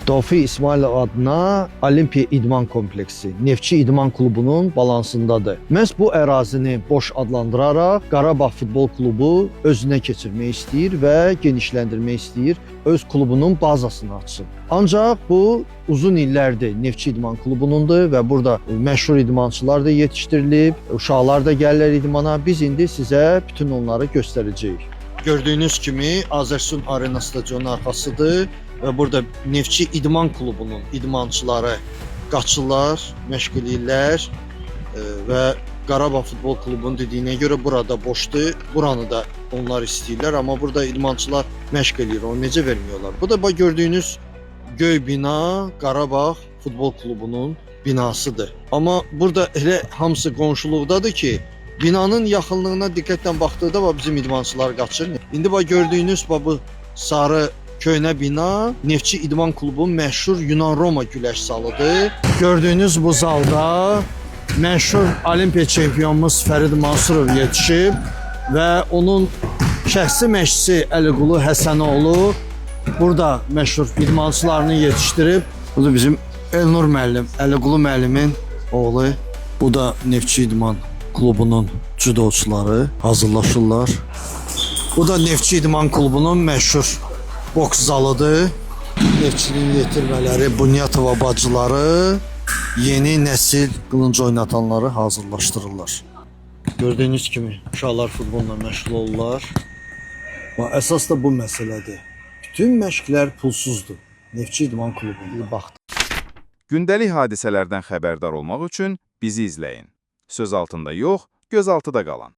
Tofiq İsmailov adına Olimpiya İdman Kompleksi Neftçi İdman Klubunun balansındadır. Məhz bu ərazini boş adlandıraraq Qarabağ Futbol Klubu özünə keçirmək istəyir və genişləndirmək istəyir, öz klubunun bazasını açsın. Ancaq bu uzun illərdir Neftçi İdman Klubunundur və burada məşhur idmançılar da yetişdirilib, uşaqlar da gəlirlər idmana. Biz indi sizə bütün onları göstərəcəyik. Gördüyünüz kimi Azərsun Arena stadionu arxasıdır. Və burada Neftçi İdman Klubunun idmançıları qaçırlar, məşq edirlər və Qarabağ Futbol Klubunun dediyinə görə burada boşdur. Buranı da onlar istəyirlər, amma burada idmançılar məşq edir, onu necə vermiyorlar? Bu da gördüyünüz göy bina Qarabağ Futbol Klubunun binasıdır. Amma burada elə hamısı qonşuluqdadır ki, binanın yaxınlığına diqqətlə baxdıqda bizim idmançılar qaçır. İndi gördüyünüz bu sarı köhnə bina Neftçi İdman Klubunun məşhur Yunan-Roma güləş salıdır. Gördüyünüz bu zalda məşhur Olimpiya çempionumuz Fərid Mansurov yetişib və onun şəxsi məşqçisi Əliqulu Həsənoğlu burada məşhur idmançılarını yetişdirib. Bu da bizim Elnur müəllim, Əliqulu müəllimin oğlu. Bu da Neftçi İdman Klubunun judoçuları hazırlaşırlar. Bu da Neftçi İdman Klubunun məşhur boks zalıdır. Neftçinin yetirmələri, Bunyatova bacıları yeni nəsil qılınc oynatanları hazırlaşdırırlar. Gördüyünüz kimi uşaqlar futbolla məşğul olurlar. Əsas da bu məsələdir. Bütün məşqlər pulsuzdur. Neftçi İdman Klubuna baxdı. Gündəlik hadisələrdən xəbərdar olmaq üçün bizi izləyin. Söz altında yox, göz altıda qalan.